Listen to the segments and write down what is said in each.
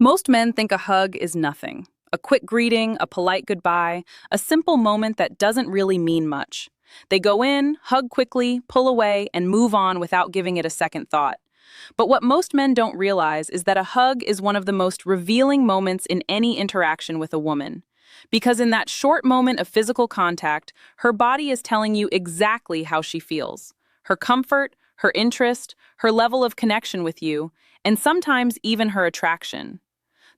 Most men think a hug is nothing. A quick greeting, a polite goodbye, a simple moment that doesn't really mean much. They go in, hug quickly, pull away, and move on without giving it a second thought. But what most men don't realize is that a hug is one of the most revealing moments in any interaction with a woman. Because in that short moment of physical contact, her body is telling you exactly how she feels. Her comfort, her interest, her level of connection with you, and sometimes even her attraction.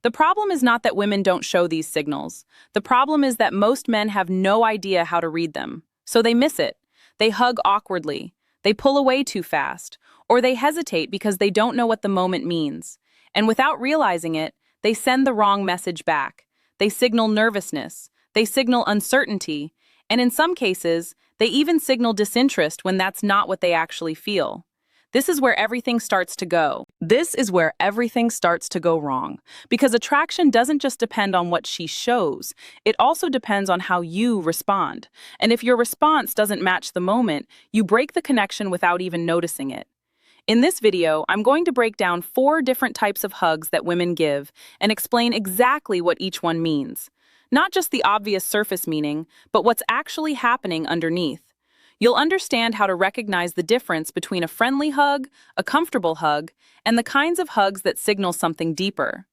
The problem is not that women don't show these signals. The problem is that most men have no idea how to read them. So they miss it. They hug awkwardly. They pull away too fast. Or they hesitate because they don't know what the moment means. And without realizing it, they send the wrong message back. They signal nervousness. They signal uncertainty. And in some cases, they even signal disinterest when that's not what they actually feel. This is where everything starts to go. This is where everything starts to go wrong. Because attraction doesn't just depend on what she shows, it also depends on how you respond. And if your response doesn't match the moment, you break the connection without even noticing it. In this video, I'm going to break down 4 different types of hugs that women give and explain exactly what each one means. Not just the obvious surface meaning, but what's actually happening underneath. You'll understand how to recognize the difference between a friendly hug, a comfortable hug, and the kinds of hugs that signal something deeper.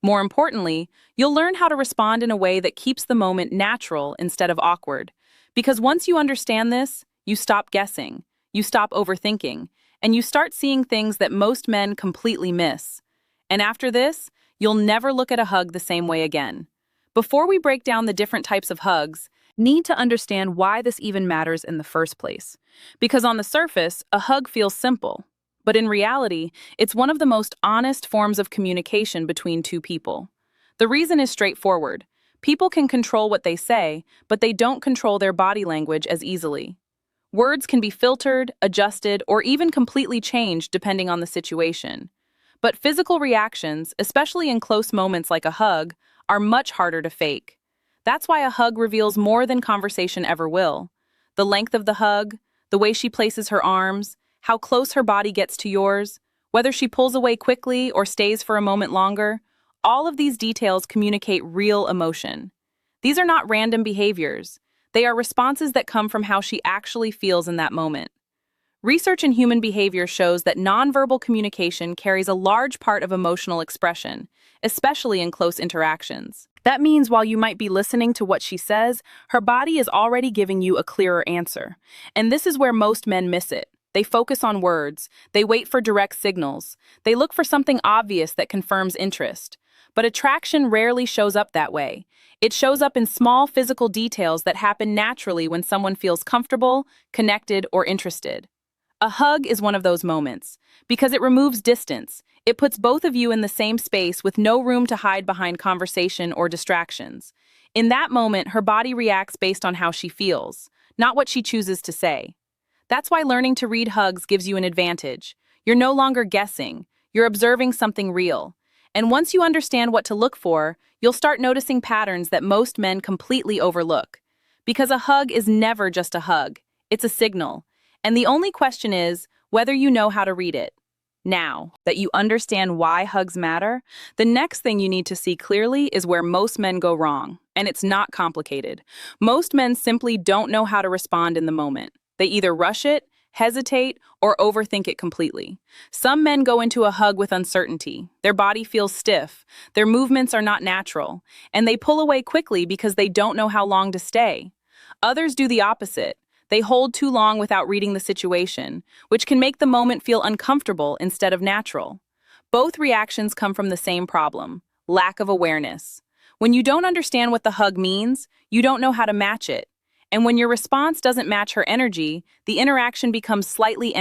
More importantly, you'll learn how to respond in a way that keeps the moment natural instead of awkward. Because once you understand this, you stop guessing, you stop overthinking, and you start seeing things that most men completely miss. And after this, you'll never look at a hug the same way again. Before we break down the different types of hugs, need to understand why this even matters in the first place. Because on the surface, a hug feels simple. But in reality, it's one of the most honest forms of communication between two people. The reason is straightforward. People can control what they say, but they don't control their body language as easily. Words can be filtered, adjusted, or even completely changed depending on the situation. But physical reactions, especially in close moments like a hug, are much harder to fake. That's why a hug reveals more than conversation ever will. The length of the hug, the way she places her arms, how close her body gets to yours, whether she pulls away quickly or stays for a moment longer, all of these details communicate real emotion. These are not random behaviors. They are responses that come from how she actually feels in that moment. Research in human behavior shows that nonverbal communication carries a large part of emotional expression, especially in close interactions. That means while you might be listening to what she says, her body is already giving you a clearer answer. And this is where most men miss it. They focus on words. They wait for direct signals. They look for something obvious that confirms interest. But attraction rarely shows up that way. It shows up in small physical details that happen naturally when someone feels comfortable, connected, or interested. A hug is one of those moments. Because it removes distance, it puts both of you in the same space with no room to hide behind conversation or distractions. In that moment, her body reacts based on how she feels, not what she chooses to say. That's why learning to read hugs gives you an advantage. You're no longer guessing, you're observing something real. And once you understand what to look for, you'll start noticing patterns that most men completely overlook. Because a hug is never just a hug, it's a signal. And the only question is whether you know how to read it. Now that you understand why hugs matter, the next thing you need to see clearly is where most men go wrong. And it's not complicated. Most men simply don't know how to respond in the moment. They either rush it, hesitate, or overthink it completely. Some men go into a hug with uncertainty. Their body feels stiff. Their movements are not natural. And they pull away quickly because they don't know how long to stay. Others do the opposite. They hold too long without reading the situation, which can make the moment feel uncomfortable instead of natural. Both reactions come from the same problem: lack of awareness. When you don't understand what the hug means, you don't know how to match it. And when your response doesn't match her energy, the interaction becomes slightly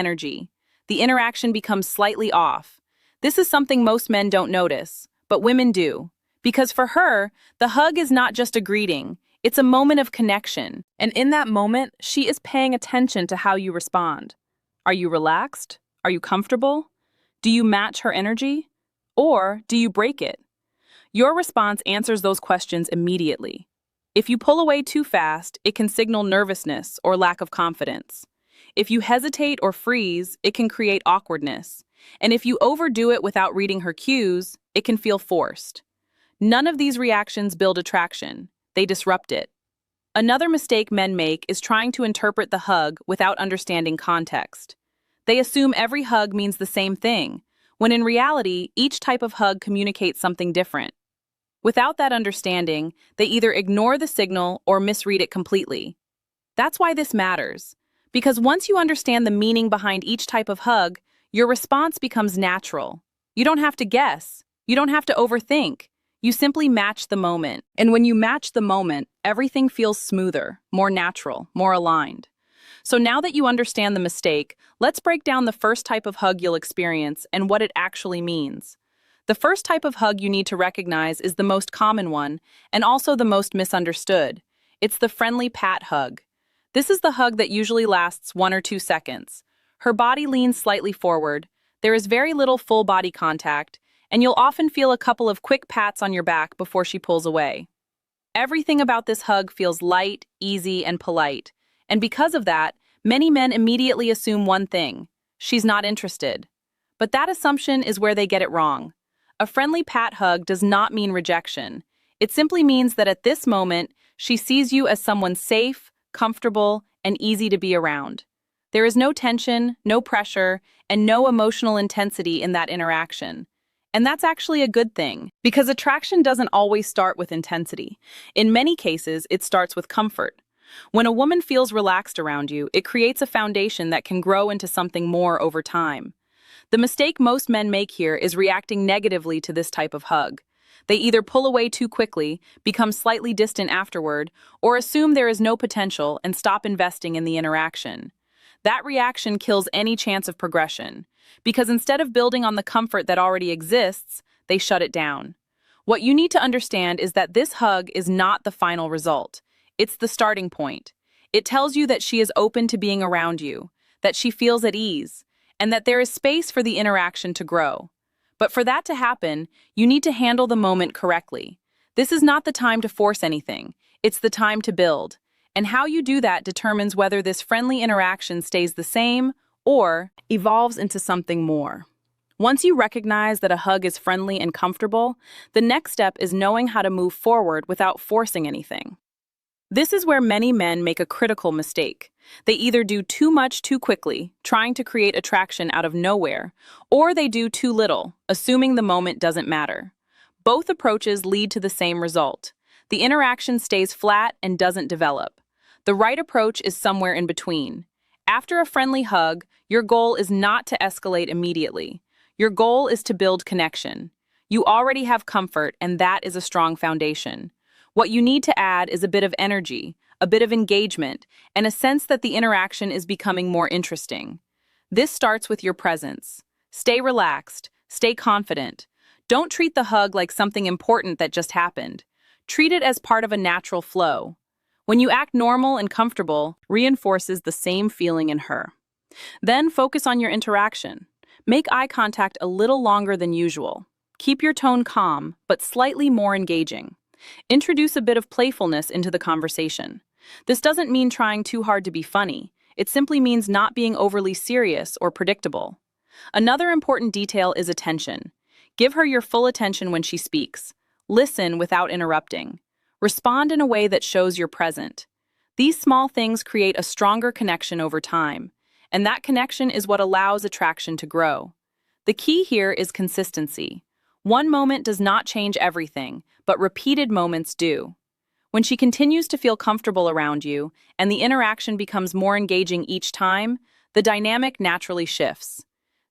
off. This is something most men don't notice, but women do. Because for her, the hug is not just a greeting. It's a moment of connection, and in that moment, she is paying attention to how you respond. Are you relaxed? Are you comfortable? Do you match her energy? Or do you break it? Your response answers those questions immediately. If you pull away too fast, it can signal nervousness or lack of confidence. If you hesitate or freeze, it can create awkwardness. And if you overdo it without reading her cues, it can feel forced. None of these reactions build attraction. They disrupt it. Another mistake men make is trying to interpret the hug without understanding context. They assume every hug means the same thing, when in reality, each type of hug communicates something different. Without that understanding, they either ignore the signal or misread it completely. That's why this matters, because once you understand the meaning behind each type of hug, your response becomes natural. You don't have to guess. You don't have to overthink. You simply match the moment. And when you match the moment, everything feels smoother, more natural, more aligned. So now that you understand the mistake, let's break down the first type of hug you'll experience and what it actually means. The first type of hug you need to recognize is the most common one, and also the most misunderstood. It's the friendly pat hug. This is the hug that usually lasts 1 or 2 seconds. Her body leans slightly forward, there is very little full body contact, and you'll often feel a couple of quick pats on your back before she pulls away. Everything about this hug feels light, easy, and polite, and because of that, many men immediately assume one thing: she's not interested. But that assumption is where they get it wrong. A friendly pat hug does not mean rejection. It simply means that at this moment, she sees you as someone safe, comfortable, and easy to be around. There is no tension, no pressure, and no emotional intensity in that interaction. And that's actually a good thing, because attraction doesn't always start with intensity. In many cases, it starts with comfort. When a woman feels relaxed around you, it creates a foundation that can grow into something more over time. The mistake most men make here is reacting negatively to this type of hug. They either pull away too quickly, become slightly distant afterward, or assume there is no potential and stop investing in the interaction. That reaction kills any chance of progression, because instead of building on the comfort that already exists, they shut it down. What you need to understand is that this hug is not the final result. It's the starting point. It tells you that she is open to being around you, that she feels at ease, and that there is space for the interaction to grow. But for that to happen, you need to handle the moment correctly. This is not the time to force anything. It's the time to build. And how you do that determines whether this friendly interaction stays the same or evolves into something more. Once you recognize that a hug is friendly and comfortable, the next step is knowing how to move forward without forcing anything. This is where many men make a critical mistake. They either do too much too quickly, trying to create attraction out of nowhere, or they do too little, assuming the moment doesn't matter. Both approaches lead to the same result. The interaction stays flat and doesn't develop. The right approach is somewhere in between. After a friendly hug, your goal is not to escalate immediately. Your goal is to build connection. You already have comfort, and that is a strong foundation. What you need to add is a bit of energy, a bit of engagement, and a sense that the interaction is becoming more interesting. This starts with your presence. Stay relaxed, stay confident. Don't treat the hug like something important that just happened. Treat it as part of a natural flow. When you act normal and comfortable, reinforces the same feeling in her. Then focus on your interaction. Make eye contact a little longer than usual. Keep your tone calm, but slightly more engaging. Introduce a bit of playfulness into the conversation. This doesn't mean trying too hard to be funny. It simply means not being overly serious or predictable. Another important detail is attention. Give her your full attention when she speaks. Listen without interrupting. Respond in a way that shows you're present. These small things create a stronger connection over time, and that connection is what allows attraction to grow. The key here is consistency. One moment does not change everything, but repeated moments do. When she continues to feel comfortable around you, and the interaction becomes more engaging each time, the dynamic naturally shifts.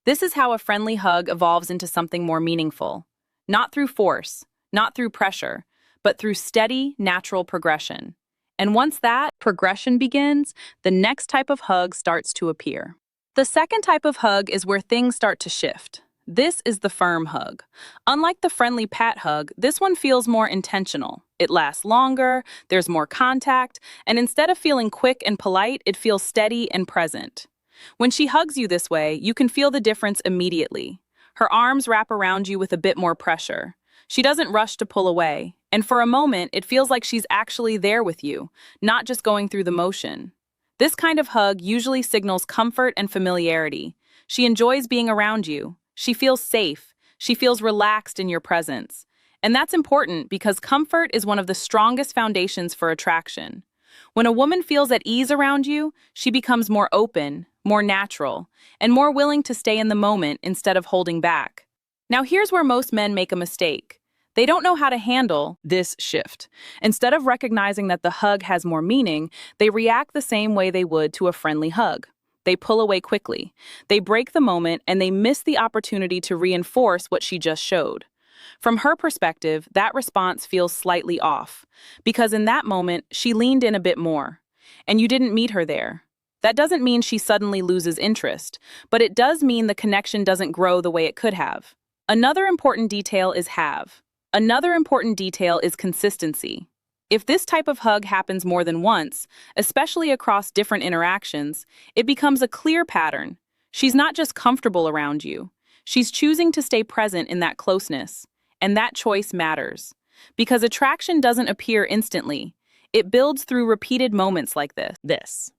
This is how a friendly hug evolves into something more meaningful. Not through force, not through pressure, but through steady, natural progression. And once that progression begins, the next type of hug starts to appear. The second type of hug is where things start to shift. This is the firm hug. Unlike the friendly pat hug, this one feels more intentional. It lasts longer, there's more contact, and instead of feeling quick and polite, it feels steady and present. When she hugs you this way, you can feel the difference immediately. Her arms wrap around you with a bit more pressure. She doesn't rush to pull away, and for a moment, it feels like she's actually there with you, not just going through the motion. This kind of hug usually signals comfort and familiarity. She enjoys being around you. She feels safe. She feels relaxed in your presence. And that's important because comfort is one of the strongest foundations for attraction. When a woman feels at ease around you, she becomes more open, more natural, and more willing to stay in the moment instead of holding back. Now, here's where most men make a mistake. They don't know how to handle this shift. Instead of recognizing that the hug has more meaning, they react the same way they would to a friendly hug. They pull away quickly. They break the moment and they miss the opportunity to reinforce what she just showed. From her perspective, that response feels slightly off, because in that moment, she leaned in a bit more, and you didn't meet her there. That doesn't mean she suddenly loses interest, but it does mean the connection doesn't grow the way it could have. Another important detail is consistency. If this type of hug happens more than once, especially across different interactions, it becomes a clear pattern. She's not just comfortable around you. She's choosing to stay present in that closeness. And that choice matters. Because attraction doesn't appear instantly. It builds through repeated moments like this.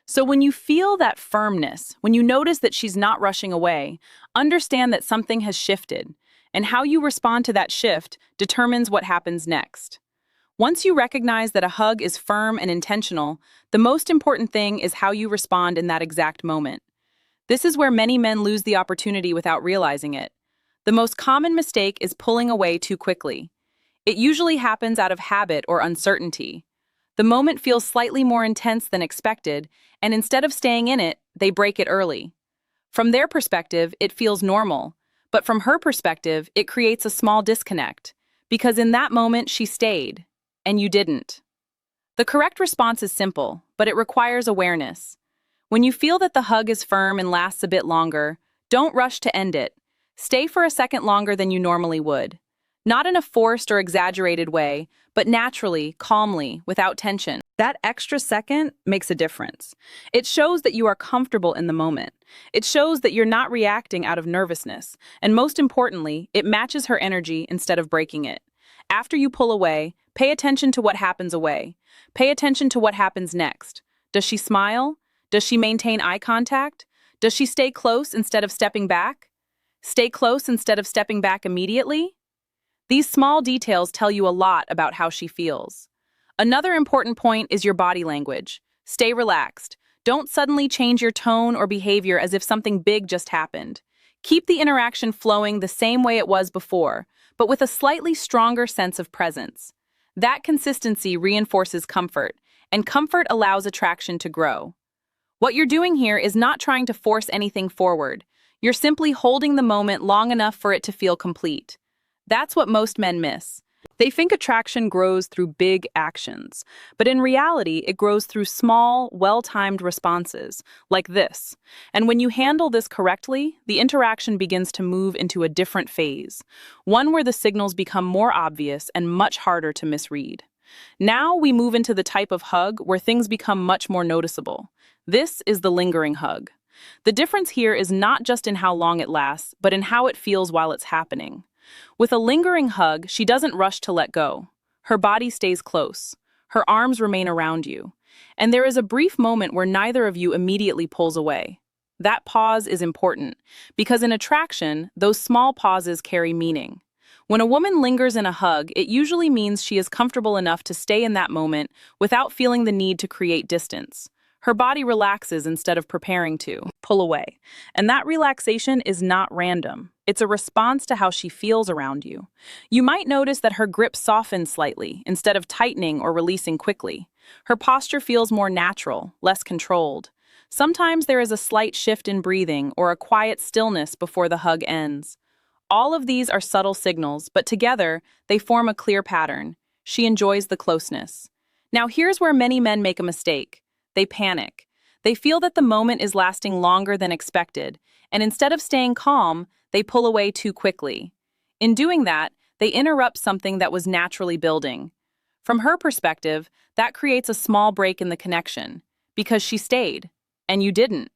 So when you feel that firmness, when you notice that she's not rushing away, understand that something has shifted. And how you respond to that shift determines what happens next. Once you recognize that a hug is firm and intentional, the most important thing is how you respond in that exact moment. This is where many men lose the opportunity without realizing it. The most common mistake is pulling away too quickly. It usually happens out of habit or uncertainty. The moment feels slightly more intense than expected, and instead of staying in it, they break it early. From their perspective, it feels normal, but from her perspective, it creates a small disconnect, because in that moment she stayed, and you didn't. The correct response is simple, but it requires awareness. When you feel that the hug is firm and lasts a bit longer, don't rush to end it. Stay for a second longer than you normally would. Not in a forced or exaggerated way, but naturally, calmly, without tension. That extra second makes a difference. It shows that you are comfortable in the moment. It shows that you're not reacting out of nervousness. And most importantly, it matches her energy instead of breaking it. After you pull away, pay attention to what happens away. Pay attention to what happens next. Does she smile? Does she maintain eye contact? Does she stay close instead of stepping back? Stay close instead of stepping back immediately? These small details tell you a lot about how she feels. Another important point is your body language. Stay relaxed. Don't suddenly change your tone or behavior as if something big just happened. Keep the interaction flowing the same way it was before, but with a slightly stronger sense of presence. That consistency reinforces comfort, and comfort allows attraction to grow. What you're doing here is not trying to force anything forward. You're simply holding the moment long enough for it to feel complete. That's what most men miss. They think attraction grows through big actions, but in reality, it grows through small, well-timed responses, like this. And when you handle this correctly, the interaction begins to move into a different phase, one where the signals become more obvious and much harder to misread. Now we move into the type of hug where things become much more noticeable. This is the lingering hug. The difference here is not just in how long it lasts, but in how it feels while it's happening. With a lingering hug, she doesn't rush to let go. Her body stays close. Her arms remain around you. And there is a brief moment where neither of you immediately pulls away. That pause is important, because in attraction, those small pauses carry meaning. When a woman lingers in a hug, it usually means she is comfortable enough to stay in that moment without feeling the need to create distance. Her body relaxes instead of preparing to pull away. And that relaxation is not random. It's a response to how she feels around you. You might notice that her grip softens slightly instead of tightening or releasing quickly. Her posture feels more natural, less controlled. Sometimes there is a slight shift in breathing or a quiet stillness before the hug ends. All of these are subtle signals, but together, they form a clear pattern. She enjoys the closeness. Now here's where many men make a mistake. They panic. They feel that the moment is lasting longer than expected, and instead of staying calm, they pull away too quickly. In doing that, they interrupt something that was naturally building. From her perspective, that creates a small break in the connection, because she stayed, and you didn't.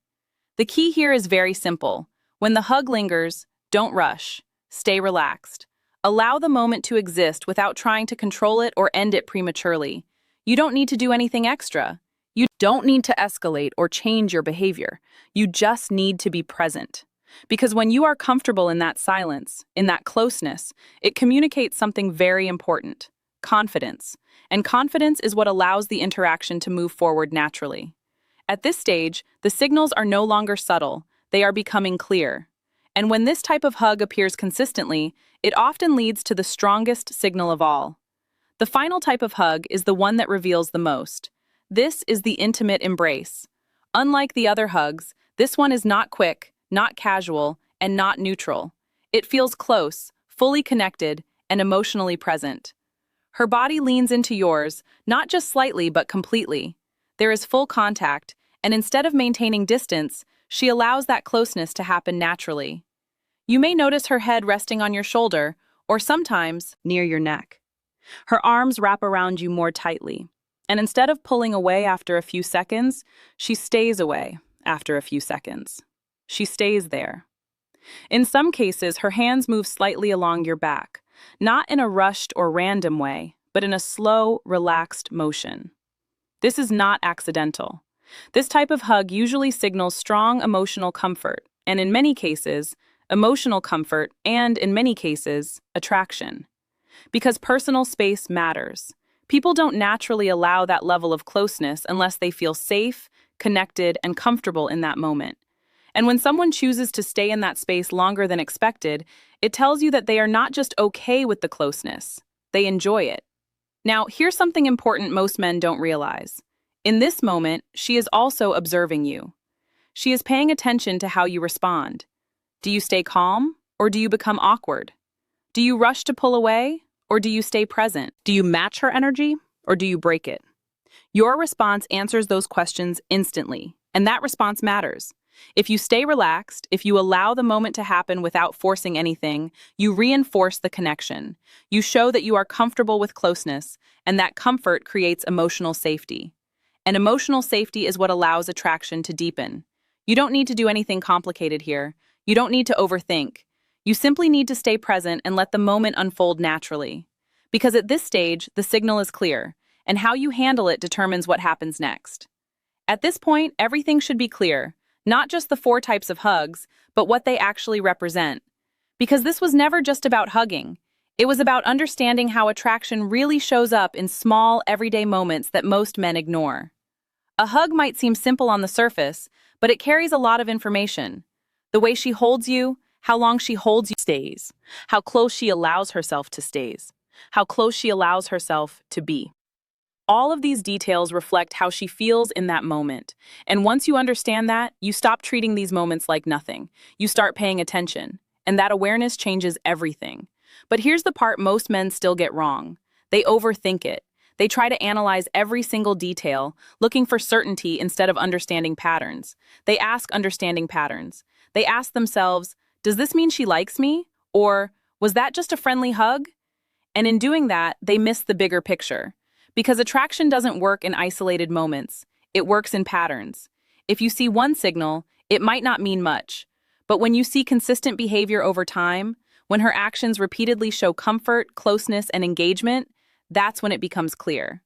The key here is very simple. When the hug lingers, don't rush. Stay relaxed. Allow the moment to exist without trying to control it or end it prematurely. You don't need to do anything extra. You don't need to escalate or change your behavior. You just need to be present. Because when you are comfortable in that silence, in that closeness, it communicates something very important: confidence. And confidence is what allows the interaction to move forward naturally. At this stage, the signals are no longer subtle, they are becoming clear. And when this type of hug appears consistently, it often leads to the strongest signal of all. The final type of hug is the one that reveals the most. This is the intimate embrace. Unlike the other hugs, this one is not quick, not casual, and not neutral. It feels close, fully connected, and emotionally present. Her body leans into yours, not just slightly but completely. There is full contact, and instead of maintaining distance, she allows that closeness to happen naturally. You may notice her head resting on your shoulder, or sometimes near your neck. Her arms wrap around you more tightly, and instead of pulling away after a few seconds, she stays away after a few seconds. She stays there. In some cases, her hands move slightly along your back, not in a rushed or random way, but in a slow, relaxed motion. This is not accidental. This type of hug usually signals strong emotional comfort, and in many cases, attraction. Because personal space matters. People don't naturally allow that level of closeness unless they feel safe, connected, and comfortable in that moment. And when someone chooses to stay in that space longer than expected, it tells you that they are not just okay with the closeness, they enjoy it. Now, here's something important most men don't realize. In this moment, she is also observing you. She is paying attention to how you respond. Do you stay calm, or do you become awkward? Do you rush to pull away, or do you stay present? Do you match her energy, or do you break it? Your response answers those questions instantly, and that response matters. If you stay relaxed, if you allow the moment to happen without forcing anything, you reinforce the connection. You show that you are comfortable with closeness, and that comfort creates emotional safety. And emotional safety is what allows attraction to deepen. You don't need to do anything complicated here. You don't need to overthink. You simply need to stay present and let the moment unfold naturally. Because at this stage, the signal is clear, and how you handle it determines what happens next. At this point, everything should be clear. Not just the 4 types of hugs, but what they actually represent. Because this was never just about hugging. It was about understanding how attraction really shows up in small, everyday moments that most men ignore. A hug might seem simple on the surface, but it carries a lot of information. The way she holds you, how long she holds you stays, how close she allows herself to stays, how close she allows herself to be. All of these details reflect how she feels in that moment. And once you understand that, you stop treating these moments like nothing. You start paying attention. And that awareness changes everything. But here's the part most men still get wrong. They overthink it. They try to analyze every single detail, looking for certainty instead of understanding patterns. They ask understanding patterns. They ask themselves, does this mean she likes me? Or, was that just a friendly hug? And in doing that, they miss the bigger picture. Because attraction doesn't work in isolated moments. It works in patterns. If you see one signal, it might not mean much. But when you see consistent behavior over time, when her actions repeatedly show comfort, closeness, and engagement, that's when it becomes clear.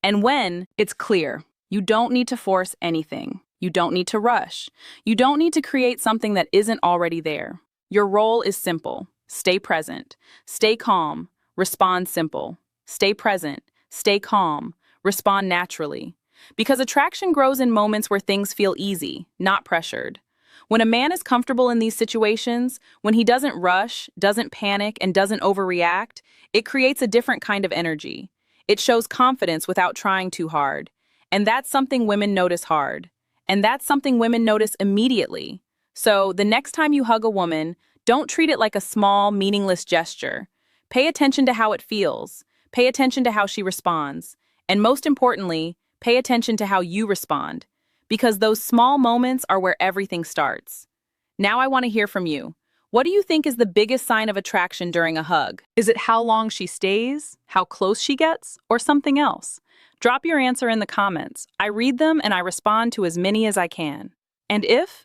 And when it's clear, you don't need to force anything. You don't need to rush. You don't need to create something that isn't already there. Your role is simple. Stay present. Stay calm. Respond simple. Stay present. Stay calm. Respond naturally. Because attraction grows in moments where things feel easy, not pressured. When a man is comfortable in these situations, when he doesn't rush, doesn't panic, and doesn't overreact, it creates a different kind of energy. It shows confidence without trying too hard. And that's something women notice hard. And that's something women notice immediately. So the next time you hug a woman, don't treat it like a small, meaningless gesture. Pay attention to how it feels. Pay attention to how she responds. And most importantly, pay attention to how you respond. Because those small moments are where everything starts. Now I want to hear from you. What do you think is the biggest sign of attraction during a hug? Is it how long she stays, how close she gets, or something else? Drop your answer in the comments. I read them and I respond to as many as I can. And if